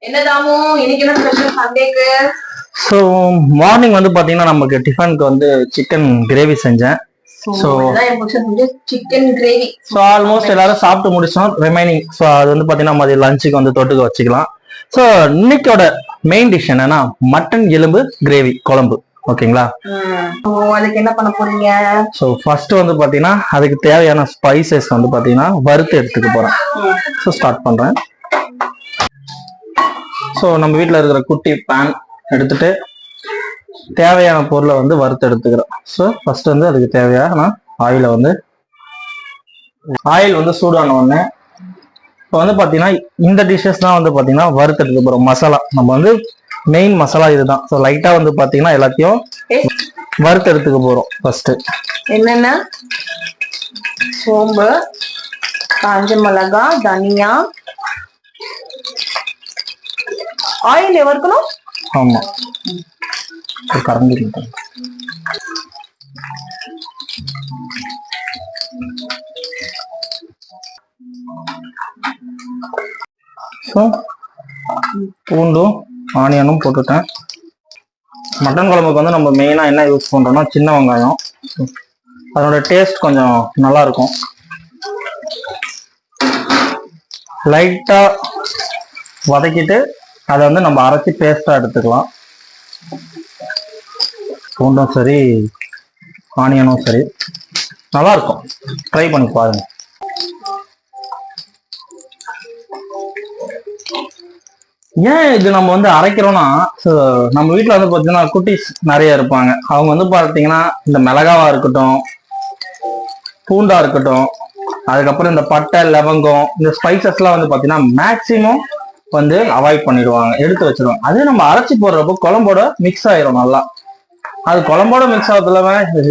என்னதாமோ இன்னைக்கு என்ன special சண்டேக்கு? So morning வந்து பாத்தீங்கன்னா நமக்கு டிஃபனுக்கு வந்து சிக்கன் கிரேவி செஞ்சேன். So chicken gravy. So almost எல்லாரும் சாப்பிட்டு முடிச்சோம். ரிமைனிங் ஸோ அது வந்து பாத்தீங்கன்னா மதியம் லஞ்சுக்கு வந்து தொட்டுக்க வச்சுக்கலாம். ஸோ இன்னைக்கோட மெயின் டிஷ் என்னன்னா மட்டன் எலும்பு கிரேவி குழம்பு. ஓகேங்களா? அதுக்கு என்ன பண்ண போறீங்க? ஸோ ஃபர்ஸ்ட் வந்து பாத்தீங்கன்னா அதுக்கு தேவையான ஸ்பைசஸ் வந்து பாத்தீங்கன்னா வறுத்து எடுத்துக்க போறேன். ஸோ ஸ்டார்ட் பண்றேன். ஸோ நம்ம வீட்டில் இருக்கிற குட்டி பேன் எடுத்துட்டு தேவையான பொருளை வந்து வறுத்து எடுத்துக்கிறோம். ஸோ ஃபர்ஸ்ட் வந்து அதுக்கு தேவையான ஆயிலை வந்து ஆயில் வந்து சூடான உடனே இப்போ வந்து பார்த்தீங்கன்னா இந்த டிஷ்ஷஸ் தான் வந்து பார்த்தீங்கன்னா வறுத்து எடுக்க போகிறோம். மசாலா நம்ம வந்து மெயின் மசாலா இதுதான். ஸோ லைட்டாக வந்து பார்த்தீங்கன்னா எல்லாத்தையும் வறுத்து எடுத்துக்க போகிறோம். ஃபர்ஸ்ட் என்னென்ன? சோம்பு, காஞ்ச மிளகா, தனியா. ஆயில் வறுக்கணும். ஆமா, கரண்டி ஸோ பூண்டும் ஆனியனும் போட்டுட்டேன். மட்டன் குழம்புக்கு வந்து நம்ம மெயினா என்ன யூஸ் பண்றோம்னா சின்ன வெங்காயம். அதோட டேஸ்ட் கொஞ்சம் நல்லா இருக்கும். லைட்டா வதக்கிட்டு அதை வந்து நம்ம அரைச்சி பேஸ்டா எடுத்துக்கலாம். பூண்டும் சரி ஆனியனும் சரி நல்லா இருக்கும். ட்ரை பண்ணி பாருங்க. ஏன் இது நம்ம வந்து அரைக்கிறோம்னா நம்ம வீட்டுல வந்து பாத்தீங்கன்னா குட்டீஸ் நிறைய இருப்பாங்க. அவங்க வந்து பாத்தீங்கன்னா இந்த மிளகாவா இருக்கட்டும், பூண்டா இருக்கட்டும், அதுக்கப்புறம் இந்த பட்டை லவங்கம் இந்த ஸ்பைசஸ் எல்லாம் வந்து பாத்தீங்கன்னா மேக்சிமம் வந்து அவாய்ட் பண்ணிடுவாங்க, எடுத்து வச்சிருவாங்க. அதே நம்ம அரைச்சி போடுறப்போ குழம்போட மிக்ஸ் ஆயிரும் நல்லா. அது குழம்போட மிக்ஸ் ஆகுறதுல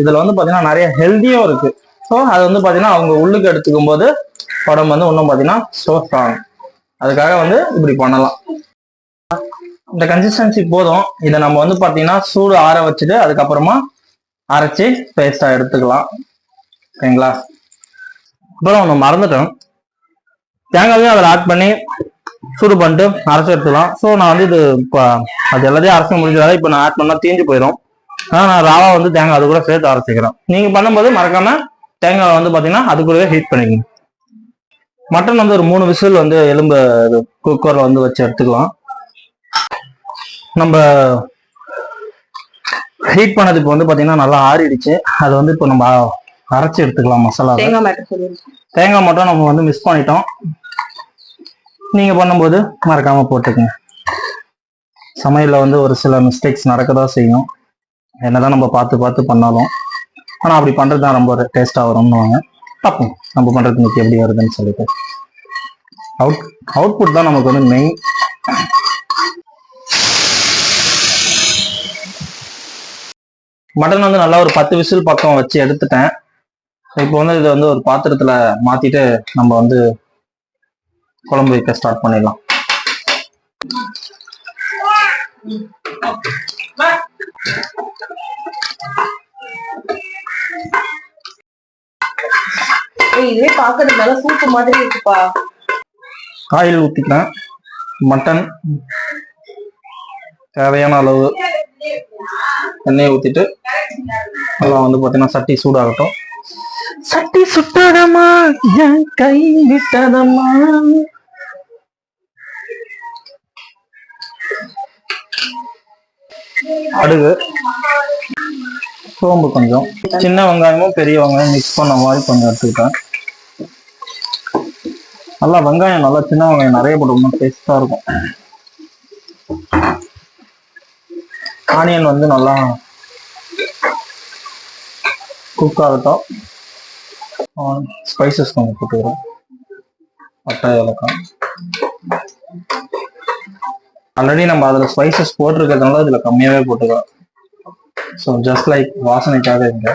இதுல வந்து பாத்தீங்கன்னா நிறைய ஹெல்தியும் இருக்கு. ஸோ அது வந்து பாத்தீங்கன்னா அவங்க உள்ளுக்கு எடுத்துக்கும் போது உடம்பு வந்து இன்னும் பாத்தீங்கன்னா ஸ்டோர் ஆகும். அதுக்காக வந்து இப்படி பண்ணலாம். இந்த கன்சிஸ்டன்சி போதும். இதை நம்ம வந்து பாத்தீங்கன்னா சூடு ஆற வச்சுட்டு அதுக்கப்புறமா அரைச்சி பேஸ்டா எடுத்துக்கலாம். ஓகேங்களா? அப்புறம் ஒன்று மறந்துட்டேன், தேங்காயும் அதில் ஆட் பண்ணி சூடு பண்ணிட்டு அரைச்சி எடுத்துக்கலாம். ஸோ நான் வந்து இது இப்போ அது எல்லாத்தையும் அரைச்சி முடிஞ்சதால இப்போ நான் ஆட் பண்ணால் தீஞ்சு போயிடும். ஆனால் நான் ராவா வந்து தேங்காய் அது கூட சேர்த்து அரைச்சிக்கிறேன். நீங்கள் பண்ணும்போது மறக்காம தேங்காய் வந்து பார்த்தீங்கன்னா அது கூடவே ஹீட் பண்ணிக்கணும். மட்டன் வந்து ஒரு 3 விசில் வந்து எலும்பு குக்கரில் வந்து வச்சு எடுத்துக்கலாம். நம்ம ஹீட் பண்ணது இப்போ வந்து பார்த்தீங்கன்னா நல்லா ஆறிடுச்சு. அது வந்து இப்போ நம்ம அரைச்சி எடுத்துக்கலாம். மசாலா தேங்காய் மட்டும் நம்ம வந்து மிஸ் பண்ணிட்டோம். நீங்க பண்ணும்போது மறக்காம போட்டுக்கங்க. சமையல்ல வந்து ஒரு சில மிஸ்டேக்ஸ் நடக்கதான் செய்யும், என்னதான் நம்ம பார்த்து பார்த்து பண்ணாலும். ஆனா அப்படி பண்றதுதான் ரொம்ப டேஸ்டா வரும்னுவாங்க. பார்ப்போம் நம்ம பண்றது இன்னைக்கு எப்படி வருதுன்னு சொல்லிட்டு. அவுட்புட் தான் நமக்கு வந்து மெயின். மட்டன் வந்து நல்லா ஒரு 10 விசில் பக்கம் வச்சு எடுத்துட்டேன். இப்போ வந்து இதை வந்து ஒரு பாத்திரத்துல மாத்திட்டு நம்ம வந்து குழம்பு வைக்க ஸ்டார்ட் பண்ணிடலாம். இதுவே பாக்குறது நல்லா சூப்பு மாதிரி இருக்குப்பா. ஆயில் ஊத்திக்கலாம். மட்டன் தேவையான அளவு எண்ணெய் ஊத்திட்டு நல்லா வந்து பாத்தீங்கன்னா சட்டி சூடாகட்டும். சட்டி சுட்டதமா என் கை விட்டதமா. அடுகு சோம்பு கொஞ்சம், சின்ன வெங்காயமும் பெரிய வெங்காயம் மிக்ஸ் பண்ண மாதிரி கொஞ்சம் எடுத்துக்கிட்டேன். நல்லா வெங்காயம் நல்லா சின்ன வெங்காயம் நிறைய போட்டோம்னா டேஸ்டா இருக்கும். ஆனியன் வந்து நல்லா குக் ஆகட்டும். ஸ்பைசஸ் கொஞ்சம் போட்டுக்கிறோம். பட்டை ஏலக்காய் ஆல்ரெடி நம்ம அதில் ஸ்பைசஸ் போட்டிருக்கிறதுனால இதில் கம்மியாகவே போட்டுக்கலாம். ஸோ ஜஸ்ட் லைக் வாசனைக்காக இங்க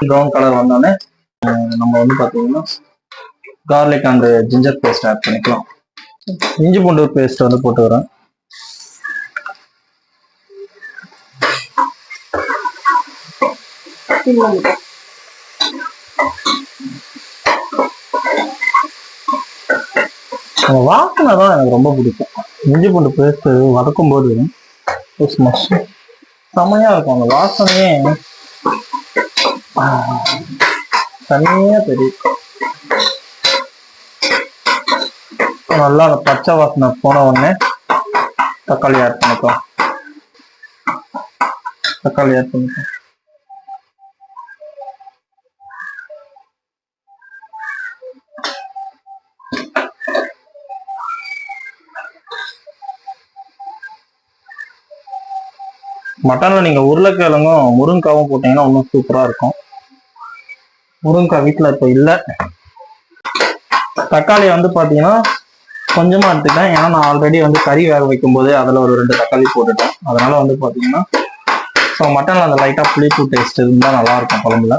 ப்ரௌன் கலர் வந்தோடனே நம்ம வந்து பார்த்தீங்கன்னா garlic and ginger paste add பண்ணிக்கலாம். இஞ்சி பூண்டு பேஸ்ட் வந்து போட்டுக்கிறேன். அந்த வாசனை தான் எனக்கு ரொம்ப பிடிக்கும். இஞ்சி பூண்டு பேஸ்ட் வதக்கும் போது செம்மையா இருக்கும். அந்த வாசனையே தனியா தெரியும். நல்லா அந்த பச்சை வாசனை போன உடனே தக்காளி ஆட் பண்ணிக்கலாம். மட்டன்ல நீங்க உருளைக்கிழங்கும் முருங்காவும் போட்டீங்கன்னா இன்னும் சூப்பரா இருக்கும். முருங்காய் வீட்டுல இப்ப இல்ல. தக்காளி வந்து பாத்தீங்கன்னா கொஞ்சமா எடுத்துட்டேன். ஏன்னா நான் ஆல்ரெடி வந்து கறி வேக வைக்கும் போது அதுல ஒரு 2 தக்காளி போட்டுட்டேன். அதனால வந்து பாத்தீங்கன்னா ஸோ மட்டன்ல அந்த லைட்டா புளிப்பு டேஸ்ட் இருந்தா நல்லா இருக்கும் குழம்புல.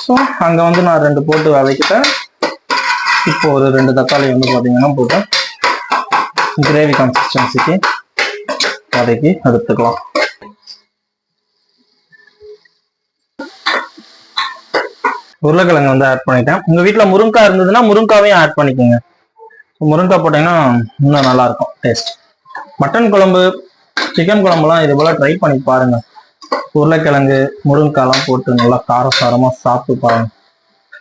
ஸோ அங்க வந்து நான் 2 போட்டு வதக்கிட்டேன். இப்போ ஒரு 2 தக்காளி வந்து பாத்தீங்கன்னா போட்டு கிரேவி கன்சிஸ்டன்சிக்கு வதக்கி எடுத்துக்கலாம். உருளைக்கிழங்கு வந்து ஆட் பண்ணிட்டேன். உங்க வீட்டுல முருங்காய் இருந்ததுன்னா முருங்காவையும் ஆட் பண்ணிக்கோங்க. முருங்காய் போட்டீங்கன்னா இன்னும் நல்லா இருக்கும் டேஸ்ட். மட்டன் குழம்பு, சிக்கன் குழம்புலாம் இது போல ட்ரை பண்ணி பாருங்க. உருளைக்கிழங்கு முருங்காய்லாம் போட்டு நல்லா காரசாரமா சாப்பிட்டு பாருங்க.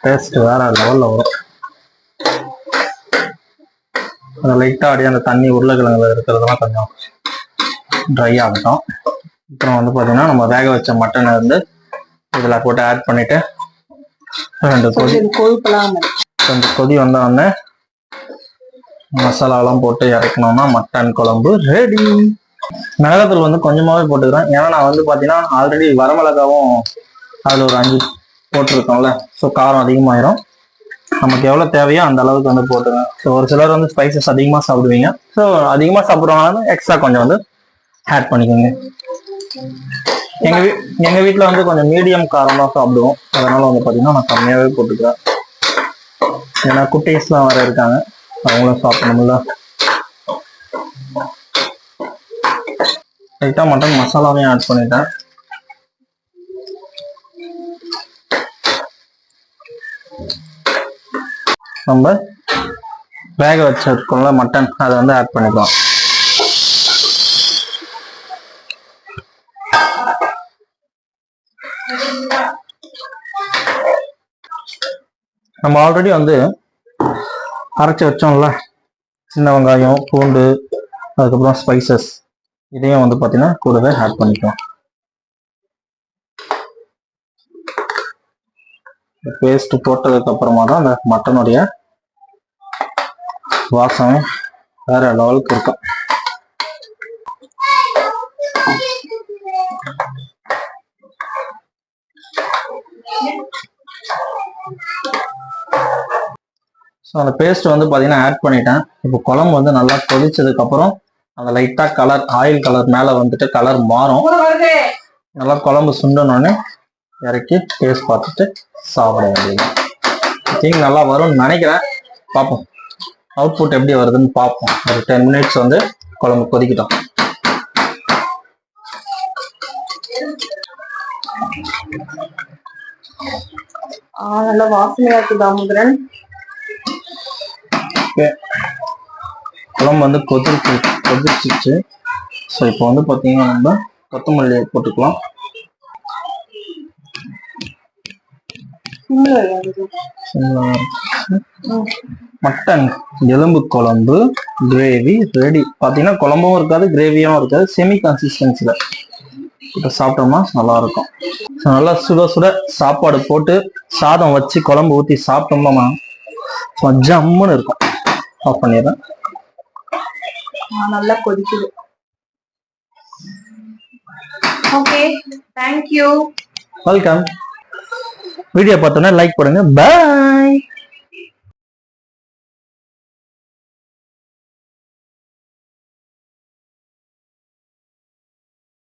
டேஸ்ட் வேற லெவல்ல வரும். லைட்டா அப்படியே அந்த தண்ணி உருளைக்கிழங்குல இருக்கிறதெல்லாம் கொஞ்சம் ட்ரை ஆகட்டும். அப்புறம் வந்து பாத்தீங்கன்னா நம்ம வேக வச்ச மட்டனை வந்து இதுல போட்டு ஆட் பண்ணிட்டு 2 கொதி வந்த உடனே மசாலாலாம் போட்டு இறக்கணும்னா மட்டன் குழம்பு ரெடி. மிளகாத்தூள் வந்து கொஞ்சமாவே போட்டுக்கிறேன். ஏன்னா நான் வந்து பாத்தீங்கன்னா ஆல்ரெடி வரமிளகாவும் அதுல ஒரு 5 போட்டிருக்கோம்ல. ஸோ காரம் அதிகமாயிரும். நமக்கு எவ்வளவு தேவையோ அந்த அளவுக்கு வந்து போட்டுங்க. ஸோ ஒரு சிலர் வந்து ஸ்பைசஸ் அதிகமா சாப்பிடுவீங்க. ஸோ அதிகமா சாப்பிடுவாங்க எக்ஸ்ட்ரா கொஞ்சம் வந்து ஆட் பண்ணிக்கோங்க. எங்க வீட்டுல வந்து கொஞ்சம் மீடியம் காரம் தான் சாப்பிடுவோம். அதனால வந்து பாத்தீங்கன்னா நான் கம்மியாவே போட்டுக்கிறேன். ஏன்னா குட்டீஸ்லாம் வர இருக்காங்க, அவங்களும் சாப்பிடணும்ல. லைட்டா மட்டன் மசாலாவையும் ஆட் பண்ணிட்டேன். நம்ம வேக வச்சிருக்கோம்ல மட்டன், அதை வந்து ஆட் பண்ணிக்கலாம். நம்ம ஆல்ரெடி வந்து அரைச்சி வச்சோம்ல சின்ன வெங்காயம், பூண்டு, அதுக்கப்புறம் ஸ்பைசஸ், இதையும் வந்து பார்த்தீங்கன்னா கூடவே ஆட் பண்ணிக்கலாம். பேஸ்ட் போட்டதுக்கு அப்புறமா தான் அந்த மட்டனுடைய வாசனை வேற லெவலுக்கு இருக்கும். ஸோ அந்த பேஸ்ட் வந்து பார்த்தீங்கன்னா ஆட் பண்ணிட்டேன். இப்போ குழம்பு வந்து நல்லா கொதிச்சதுக்கு அப்புறம் அந்த லைட்டா கலர், ஆயில் கலர் மேல வந்துட்டு கலர் மாறும். நல்லா குழம்பு சுண்டனோடனே இறக்கி டேஸ்ட் பார்த்துட்டு சாப்பிட வேண்டியது. திங் நல்லா வரும்னு நினைக்கிறேன். பார்ப்போம் அவுட்புட் எப்படி வருதுன்னு பார்ப்போம். ஒரு 10 மினிட்ஸ் வந்து குழம்பு கொதிக்கிட்டோம். நல்லா வாசனையா இருக்கு தாமோதரன். குழம்பு வந்து கொதிச்சிச்சு. ஸோ இப்போ வந்து பார்த்தீங்கன்னா நம்ம கொத்தமல்லி போட்டுக்கலாம். மட்டன் எலும்பு குழம்பு கிரேவி ரெடி. பார்த்தீங்கன்னா குழம்பும் இருக்காது, கிரேவியும் இருக்காது, செமி கன்சிஸ்டன்சில இப்போ சாப்பிட்டோம்னா நல்லா இருக்கும். நல்லா சுட சுட சாப்பாடு போட்டு சாதம் வச்சு குழம்பு ஊற்றி சாப்பிட்டோம்னா ஜம்முன்னு இருக்கும். ஆஃப் பண்ணிடுறேன். நல்லா கொதிக்குது. Okay, thank you. Welcome. Video பார்த்தோன்னா லைக் பண்ணுங்க. பை.